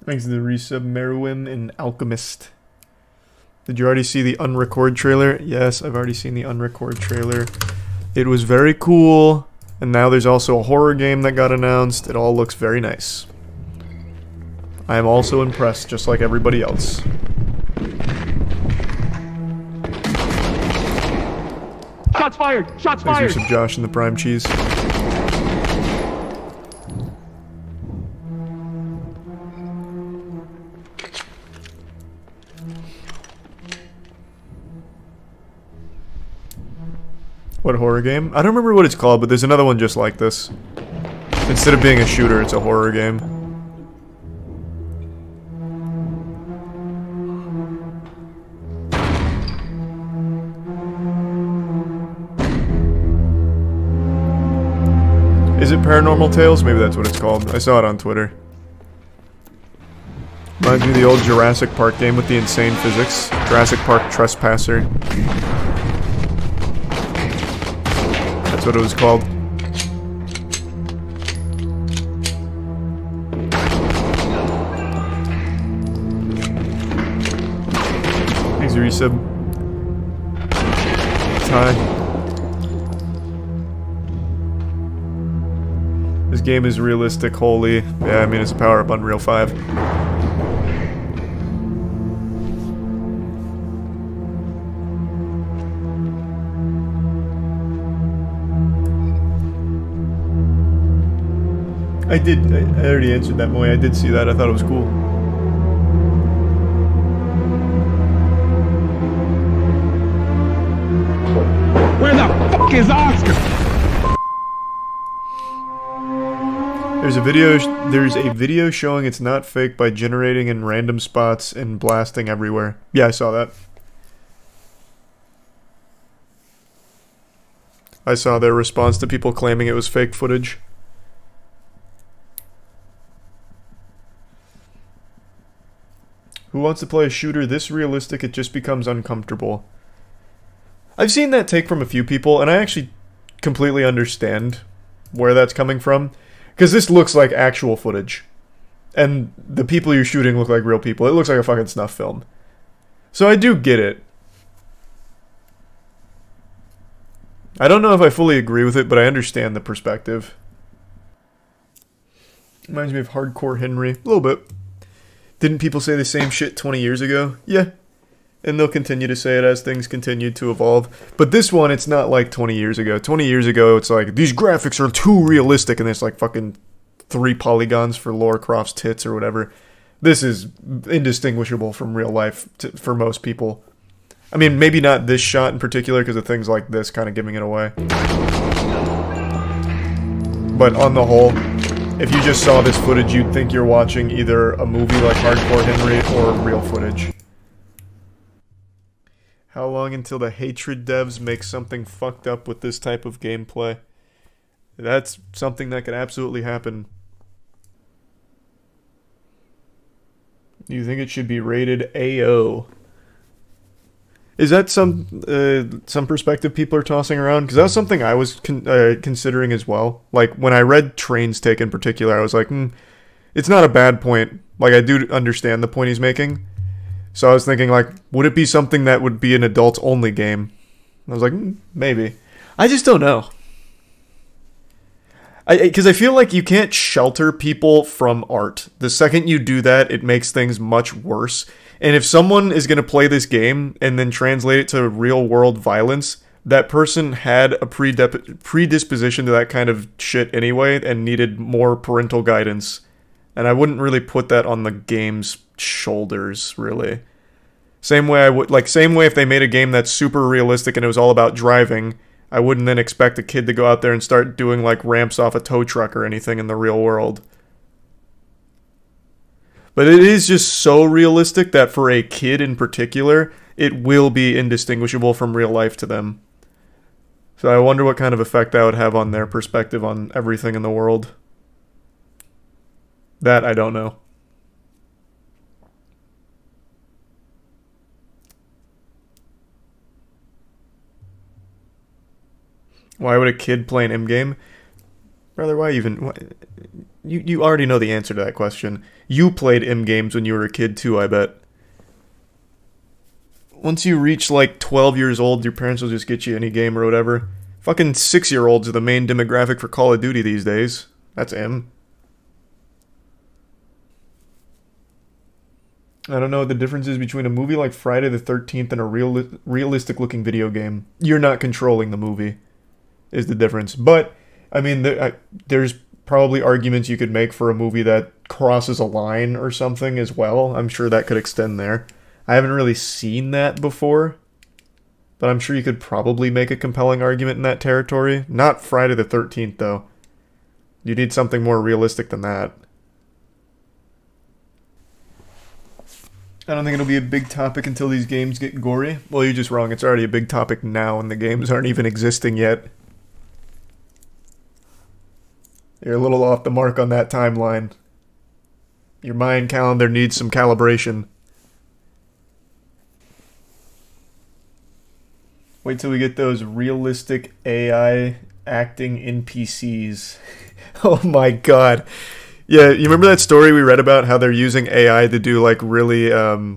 Thanks to the resub Meruem and Alchemist. Did you already see the unrecord trailer? Yes, I've already seen the unrecord trailer. It was very cool, and now there's also a horror game that got announced. It all looks very nice. I am also impressed, just like everybody else. Shots fired! Shots fired! Thanks for Josh and the Prime Cheese. What horror game? I don't remember what it's called, but there's another one just like this. Instead of being a shooter, it's a horror game. Is it Paranormal Tales? Maybe that's what it's called. I saw it on Twitter. Reminds me of the old Jurassic Park game with the insane physics. Jurassic Park Trespasser. That's what it was called. Thanks, resub. Ty. This game is realistic, holy. Yeah, I mean, it's a power-up Unreal 5. I already answered that, Moy. I did see that. I thought it was cool. Where the fuck is Oscar? There's a video showing it's not fake by generating in random spots and blasting everywhere. Yeah, I saw that. I saw their response to people claiming it was fake footage. Who wants to play a shooter this realistic it just becomes uncomfortable? I've seen that take from a few people, and I actually completely understand where that's coming from. Because this looks like actual footage. And the people you're shooting look like real people. It looks like a fucking snuff film. So I do get it. I don't know if I fully agree with it, but I understand the perspective. Reminds me of Hardcore Henry. A little bit. Didn't people say the same shit 20 years ago? Yeah. And they'll continue to say it as things continue to evolve. But this one, it's not like 20 years ago. 20 years ago, it's like, these graphics are too realistic, and there's like fucking 3 polygons for Lara Croft's tits or whatever. This is indistinguishable from real life for most people. I mean, maybe not this shot in particular, because of things like this kind of giving it away. But on the whole, if you just saw this footage, you'd think you're watching either a movie like Hardcore Henry or real footage. How long until the Hatred devs make something fucked up with this type of gameplay? That's something that could absolutely happen. You think it should be rated AO? Is that some perspective people are tossing around? Because that was something I was considering as well. Like, when I read Train's take in particular, I was like, it's not a bad point. Like, I do understand the point he's making. So I was thinking, like, would it be something that would be an adults-only game? I was like, maybe. I just don't know. Because I feel like you can't shelter people from art. The second you do that, it makes things much worse. And if someone is going to play this game and then translate it to real-world violence, that person had a predisposition to that kind of shit anyway and needed more parental guidance. And I wouldn't really put that on the game's shoulders, really. Same way if they made a game that's super realistic and it was all about driving, I wouldn't then expect a kid to go out there and start doing like ramps off a tow truck or anything in the real world. But it is just so realistic that for a kid in particular, it will be indistinguishable from real life to them. So I wonder what kind of effect that would have on their perspective on everything in the world. That I don't know. Why would a kid play an M game? Brother, why even... You already know the answer to that question. You played M games when you were a kid too, I bet. Once you reach like 12 years old, your parents will just get you any game or whatever. Fucking 6-year-olds are the main demographic for Call of Duty these days. That's M. I don't know what the difference is between a movie like Friday the 13th and a realistic looking video game. You're not controlling the movie, is the difference. But, I mean, there's probably arguments you could make for a movie that crosses a line or something as well. I'm sure that could extend there. I haven't really seen that before, but I'm sure you could probably make a compelling argument in that territory. Not Friday the 13th, though. You need something more realistic than that. I don't think it'll be a big topic until these games get gory. Well, you're just wrong. It's already a big topic now, and the games aren't even existing yet. You're a little off the mark on that timeline. Your Mayan calendar needs some calibration. Wait till we get those realistic AI acting NPCs. Oh my god. Yeah, you remember that story we read about how they're using AI to do like really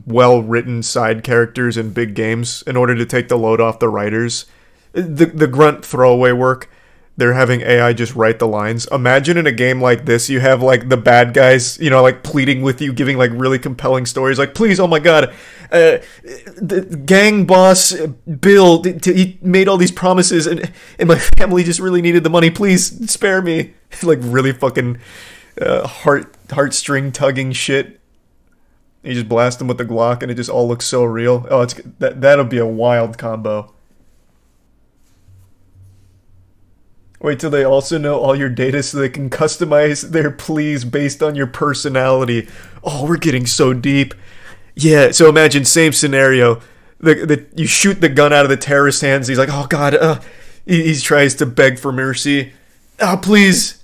well-written side characters in big games in order to take the load off the writers? The grunt throwaway work, they're having AI just write the lines. Imagine in a game like this, you have like the bad guys, you know, like pleading with you, giving like really compelling stories. Like, please, oh my god, the gang boss Bill, he made all these promises, and my family just really needed the money. Please spare me. Like really fucking heartstring tugging shit. You just blast them with the Glock, and it just all looks so real. Oh, that'll be a wild combo. Wait till they also know all your data so they can customize their pleas based on your personality. Oh, we're getting so deep. Yeah, so imagine, same scenario. You shoot the gun out of the terrorist's hands. He's like, oh god. He tries to beg for mercy. Oh, please.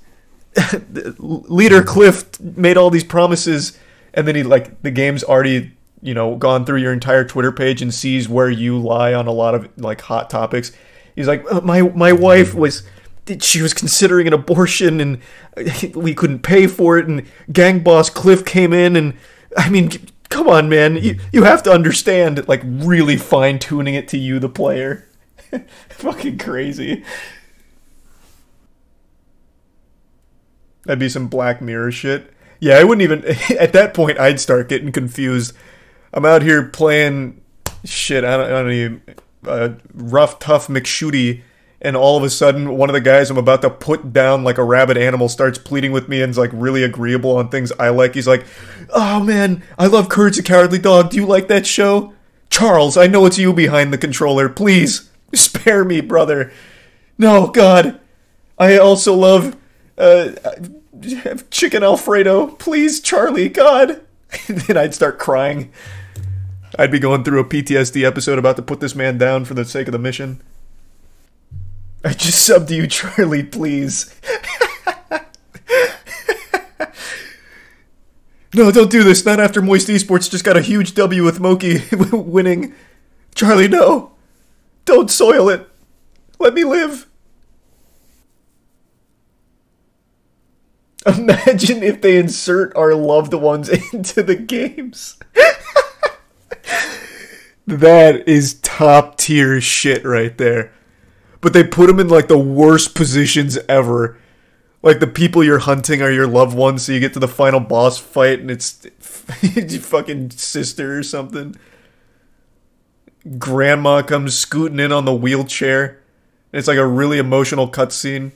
Leader Cliff made all these promises. And then the game's already, you know, gone through your entire Twitter page and sees where you lie on a lot of like hot topics. He's like, my wife she was considering an abortion and we couldn't pay for it, and gang boss Cliff came in, and I mean, come on, man, you have to understand, like really fine-tuning it to you, the player. Fucking crazy. That'd be some Black Mirror shit. Yeah, I wouldn't even, at that point I'd start getting confused. I'm out here playing shit, I don't even, rough tough McShooty, and all of a sudden, one of the guys I'm about to put down like a rabid animal starts pleading with me and's like really agreeable on things I like. He's like, oh man, I love Courage the Cowardly Dog. Do you like that show? Charles, I know it's you behind the controller. Please, spare me, brother. No, God. I also love chicken Alfredo. Please, Charlie, God. Then I'd start crying. I'd be going through a PTSD episode about to put this man down for the sake of the mission. I just subbed you, Charlie, please. No, don't do this. Not after Moist Esports just got a huge W with Moki winning. Charlie, no. Don't soil it. Let me live. Imagine if they insert our loved ones into the games. That is top tier shit right there. But they put them in like the worst positions ever. Like the people you're hunting are your loved ones, so you get to the final boss fight and it's your fucking sister or something. Grandma comes scooting in on the wheelchair. It's like a really emotional cutscene.